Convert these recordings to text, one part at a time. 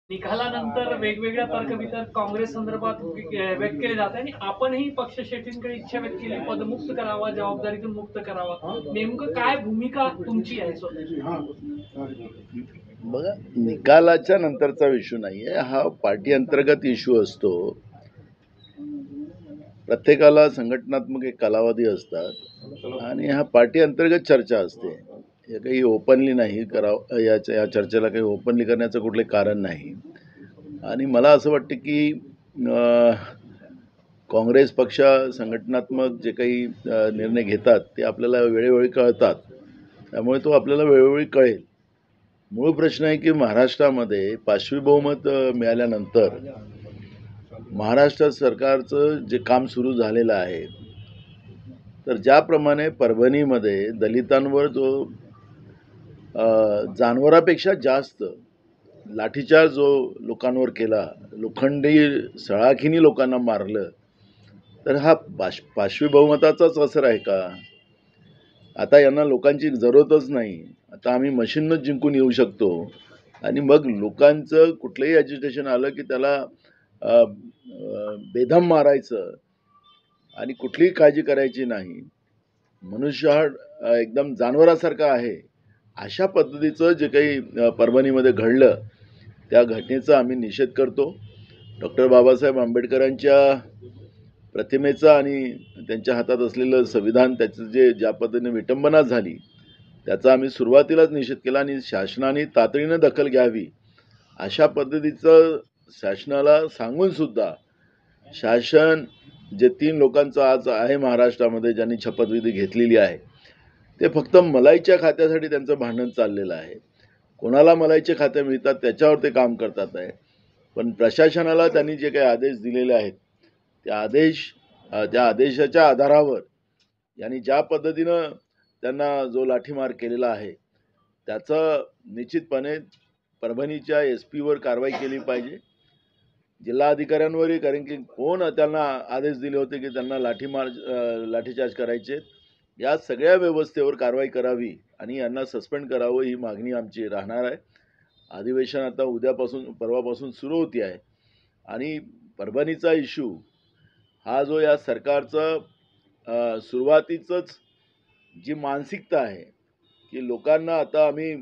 निकालानंतर वेगवेगळ्या तर्कवितर्क काँग्रेस संदर्भात व्यक्त केले जाते आणि आपणही पक्ष शेट्टींकडे इच्छा व्यक्त केली, पदमुक्त करावा, जबाबदारीतून मुक्त करावा. नेमकं काय भूमिका तुमची आहे बघा, निकालाच्या नंतरचा इश्यू नाहीये, हा पार्टी अंतर्गत इश्यू असतो. प्रत्येकाला संघटनात्मक एक कालावधी असतात आणि हा पार्टी अंतर्गत चर्चा असते. हे काही ओपनली नाही करावं, या चर्चेला काही ओपनली करण्याचं कुठले कारण नाही. आणि मला असं वाटतं की काँग्रेस पक्ष संघटनात्मक जे काही निर्णय घेतात ते आपल्याला वेळोवेळी कळतात, त्यामुळे तो आपल्याला वेळोवेळी कळेल. मूळ प्रश्न आहे की महाराष्ट्रामध्ये पाशवी बहुमत मिळाल्यानंतर महाराष्ट्र सरकारचं जे काम सुरू झालेलं आहे, तर ज्याप्रमाणे परभणीमध्ये दलितांवर जो जानवरापेक्षा जास्त लाठीचार्ज जो लोकांवर केला, लोखंडी सळाखीनी लोकांना मारलं, तर हा पाशवी बहुमताचाच असर आहे का? आता यांना लोकांची जरूरतच नाही, आता आम्ही मशीनच जिंकून येऊ शकतो आणि मग लोकांचं कुठलंही ॲजिटेशन आलं की त्याला बेदम मारायचं आणि कुठलीही काळजी करायची नाही. मनुष्य हा एकदम जानवरासारखा आहे, अशा पद्धतीचं जे काही परभणीमध्ये घडलं, त्या घटनेचा आम्ही निषेध करतो. डॉक्टर बाबासाहेब आंबेडकरांच्या प्रतिमेचं आणि त्यांच्या हातात असलेलं संविधान, त्याचं ज्या पद्धतीने विटंबना झाली, त्याचा आम्ही सुरुवातीलाच निषेध केला आणि शासनाने तातडीनं दखल घ्यावी अशा पद्धतीचं शासनाला सांगून सुद्धा शासन जे 3 लोकांचं आज आहे महाराष्ट्रामध्ये ज्यांनी शपथविधी घेतलेली आहे, ते फक्त मलाईच्या खात्यासाठी त्यांचं भांडण चाललेलं आहे. कोणाला मलाईचे खाते मिळतात त्याच्यावर ते काम करतात आहे. पण प्रशासनाला त्यांनी जे काही आदेश दिलेले आहेत, त्या आदेशाच्या आधारावर यांनी ज्या पद्धतीनं त्यांना जो लाठीमार केलेला आहे, त्याचं निश्चितपणे परभणीच्या SP वर कारवाई केली पाहिजे, जिल्हाधिकाऱ्यांवरही. कारण की कोण त्यांना आदेश दिले होते की त्यांना लाठीचार्ज करायचे, या सगळ्या व्यवस्थेवर कारवाई करावी आणि यांना सस्पेंड करावं, ही मागणी आमची राहणार आहे. अधिवेशन आता परवापासून सुरू होती आहे आणि परभणीचा इश्यू हा जो या सरकारचं सुरुवातीचंच जी मानसिकता आहे की लोकांना आता आम्ही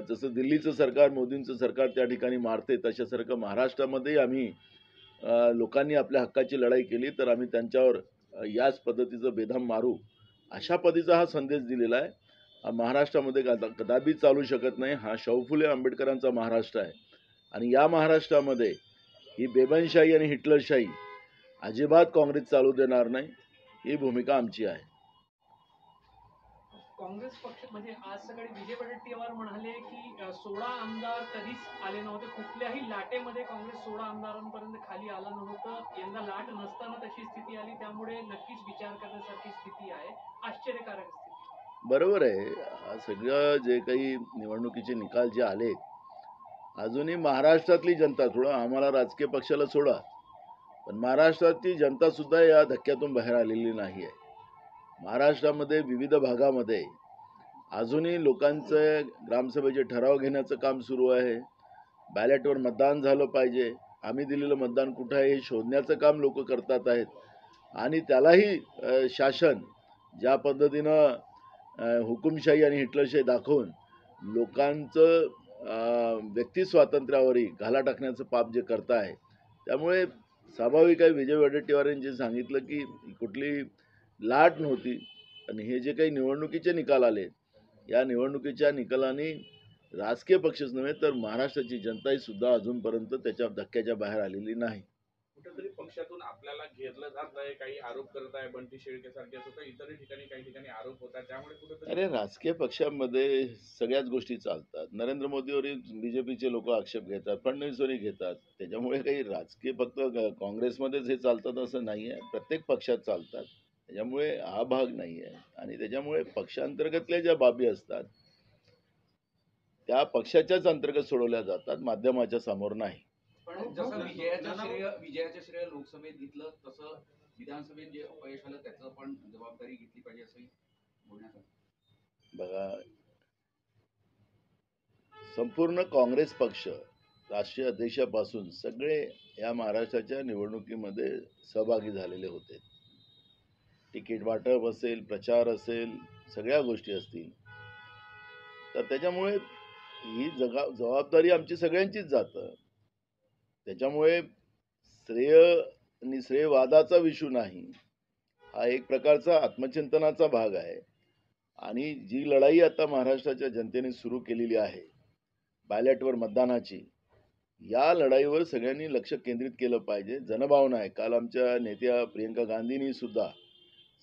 जसं दिल्लीचं सरकार, मोदींचं सरकार त्या ठिकाणी मारते, तशासारखं महाराष्ट्रामध्येही आम्ही लोकांनी आपल्या हक्काची लढाई केली तर आम्ही त्यांच्यावर याच पद्धतीचं बेदम मारू, अशा पद्धतीचा हा संदेश दिलेला आहे. हा महाराष्ट्रामध्ये कदापि चालू शकत नाही. हा शाहू फुले आंबेडकरांचा महाराष्ट्र आहे आणि या महाराष्ट्रामध्ये ही बेबनशाही आणि हिटलरशाही अजिबात काँग्रेस चालू देणार नाही, ही भूमिका आमची आहे. काँग्रेस पक्ष म्हणजे आज सकाळी विजय वडेट्टीवार म्हणाले की 16 आमदार कधीच आले नव्हते, कुठल्याही लाटेमध्ये काँग्रेस 16 आमदारांपर्यंत खाली आला नव्हतं, यंदा लाट नसताना तशी स्थिती आली, त्यामुळे नक्कीच विचार करण्यासारखी स्थिती आहे, आश्चर्यकारक स्थिती. बरोबर आहे. सगळं जे काही निवडणुकीचे निकाल जे आले, अजूनही महाराष्ट्रातली जनता, थोडं आम्हाला राजकीय पक्षाला सोडा, पण महाराष्ट्रातली जनता सुद्धा या धक्क्यातून बाहेर आलेली नाही आहे. महाराष्ट्रामध्ये विविध भागामध्ये अजूनही लोकांचं ग्रामसभेचे ठराव घेण्याचं काम सुरू आहे. बॅलेटवर मतदान झालं पाहिजे, आम्ही दिलेलं मतदान कुठं आहे हे शोधण्याचं काम लोक करतात आहेत आणि त्यालाही शासन ज्या पद्धतीनं हुकुमशाही आणि हिटलरशाही दाखवून लोकांचं व्यक्ती स्वातंत्र्यावरही घाला टाकण्याचं पाप जे करत आहे, त्यामुळे स्वाभाविक आहे विजय वडेट्टीवारांनी जे सांगितलं की कुठली लाट नव्हती आणि हे जे काही निवडणुकीचे निकाल आले, या निवडणुकीच्या निकालाने राजकीय पक्षच नव्हे तर महाराष्ट्राची जनताही सुद्धा अजूनपर्यंत त्याच्या धक्क्याच्या बाहेर आलेली नाही. कुठेतरी पक्षातून आपल्याला घेरलं जात आहे, काही आरोप करत आहे, बंटी शेळके सारखे सुद्धा इतर ठिकाणी काही ठिकाणी आरोप होतात, त्यामुळे कुठेतरी अरे राजकीय पक्षांमध्ये सगळ्याच गोष्टी चालतात. नरेंद्र मोदीवरही बीजेपीचे लोक आक्षेप घेतात, फडणवीसवरही घेतात. त्याच्यामुळे काही राजकीय फक्त काँग्रेसमध्येच हे चालतात असं नाही आहे, प्रत्येक पक्षात चालतात. त्याच्यामुळे हा भाग नाही आहे आणि त्याच्यामुळे पक्षांतर्गतल्या ज्या बाबी असतात त्या पक्षाच्याच अंतर्गत सोडवल्या जातात, माध्यमाच्या समोर नाही. पण जसं विजयाचं श्रेय लोकसभेत घेतलं, तसं विधानसभेत जे अपयश आलं त्याचं पण जबाबदारी घेतली पाहिजे असंही बोलण्यात आलं. बघा, संपूर्ण काँग्रेस पक्ष राष्ट्रीय अध्यक्षापासून सगळे या महाराष्ट्राच्या निवडणुकीमध्ये सहभागी झालेले होते. तिकीट वाटप असेल, प्रचार असेल, सगळ्या गोष्टी असतील. तर त्याच्यामुळे ही जबाबदारी आमची सगळ्यांचीच जातं. त्याच्यामुळे श्रेय आणि श्रेयवादाचा विषय नाही. हा एक प्रकारचा आत्मचिंतनाचा भाग आहे. आणि जी लढाई आता महाराष्ट्राच्या जनतेने सुरू केलेली आहे, बॅलेटवर मतदानाची, या लढाईवर सगळ्यांनी लक्ष केंद्रित केलं पाहिजे. जनभावना आहे. काल आमच्या नेत्या प्रियंका गांधींनी सुद्धा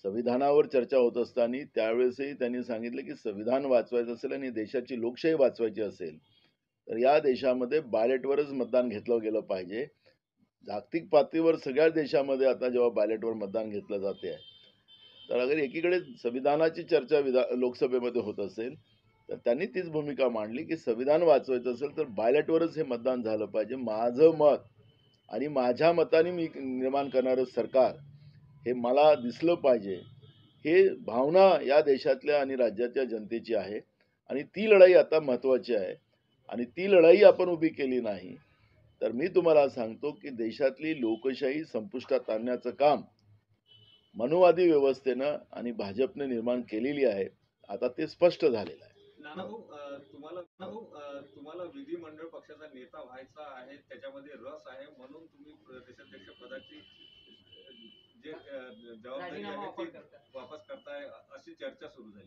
संविधानावर चर्चा होत असताना त्यावेळेसही त्यांनी सांगितलं की संविधान वाचवायचं असेल आणि देशाची लोकशाही वाचवायची असेल तर या देशामध्ये बॅलेटवरच मतदान घेतलं गेलं पाहिजे. जागतिक पातळीवर सगळ्या देशामध्ये आता जेव्हा बॅलेटवर मतदान घेतलं जाते आहे, तर अगर एकीकडे संविधानाची चर्चा लोकसभेमध्ये होत असेल तर त्यांनी तीच भूमिका मांडली की संविधान वाचवायचं असेल तर बॅलेटवरच हे मतदान झालं पाहिजे. माझं मत आणि माझ्या मताने मी निर्माण करणारं सरकार हे मला दिसलं पाहिजे, हे भावना या देशातल्या आणि राज्याच्या जनतेची आहे. आणि ती लढाई आता महत्त्वाची आहे. आणि ती लढाई आपण उभी केली नाही तर मी तुम्हाला सांगतो की देशातली लोकशाही संपुष्टात आणण्याचं काम मनुवादी व्यवस्थेनं आणि भाजपने निर्माण केलेली आहे. आता ते स्पष्ट झालेलं आहे. तुम्हाला विधिमंडळ पक्षाचा नेता व्हायचा आहे, त्याच्यामध्ये रस आहे, म्हणून तुम्ही देशाध्यक्ष पदाची जे जबाबदारी आहे ती वापस करताय, अशी चर्चा सुरू झाली.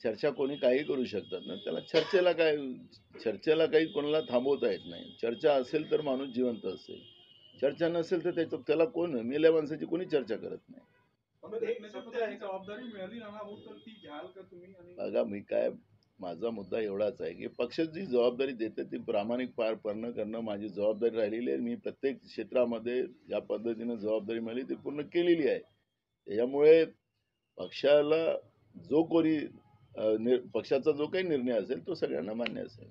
चर्चा कोणी काही करू शकतात ना, त्याला चर्चेला काही कोणाला थांबवता येत नाही. चर्चा असेल तर माणूस जिवंत असेल, चर्चा नसेल तर त्याला कोण, मेल्या माणसाची कोणी चर्चा करत नाही. जबाबदारी मिळाली ना तर ती घ्याल का तुम्ही? बघा, माझा मुद्दा एवढाच आहे की पक्ष जी जबाबदारी देते ती प्रामाणिक पार करणं माझी जबाबदारी राहिलेली आहे. मी प्रत्येक क्षेत्रामध्ये ज्या पद्धतीनं जबाबदारी मिळाली ती पूर्ण केलेली आहे. त्याच्यामुळे पक्षाला जो कोणी पक्षाचा जो काही निर्णय असेल तो सगळ्यांना मान्य असेल.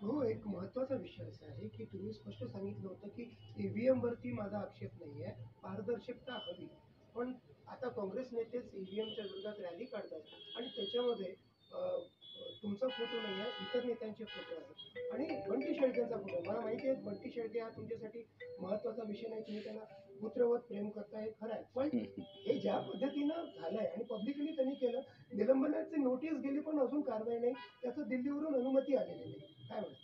हो, एक महत्त्वाचा विषय असा आहे की तुम्ही स्पष्ट सांगितलं होतं की ईव्हीएम वरती माझा आक्षेप नाहीये, पारदर्शकता हवी. पण आता काँग्रेस नेतेच ईव्हीएमच्या विरोधात रॅली काढतात आणि त्याच्यामध्ये तुमचा फोटो नाही आहे, इतर नेत्यांचे फोटो आहेत आणि बंटी शेळकेंचा फोटो. मला माहिती आहे बंटी शेळके हा तुमच्यासाठी महत्त्वाचा विषय नाही, तुम्ही त्याला पुत्रवत प्रेम करताय, खरं आहे. पण हे ज्या पद्धतीनं झालंय आणि पब्लिकली त्यांनी केलं, निलंबनाची नोटीस गेली पण अजून कारवाई नाही, त्याचं दिल्लीवरून अनुमती आलेली नाही. काय म्हणतात?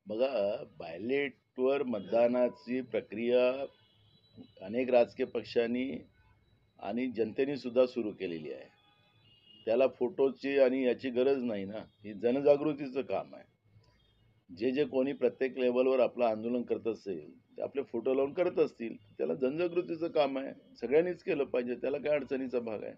बघा, बॅलेटवर मतदानाची प्रक्रिया अनेक राजकीय पक्षांनी आणि जनतेने सुद्धा सुरू केलेली आहे. त्याला फोटोची आणि याची गरज नाही ना, ही जनजागृतीचं काम आहे. जे कोणी प्रत्येक लेवलवर आपलं आंदोलन करत असेल ते आपले फोटो लावून करत असतील, त्याला जनजागृतीचं काम आहे. सगळ्यांनीच केलं पाहिजे, त्याला काय अडचणीचा भाग आहे.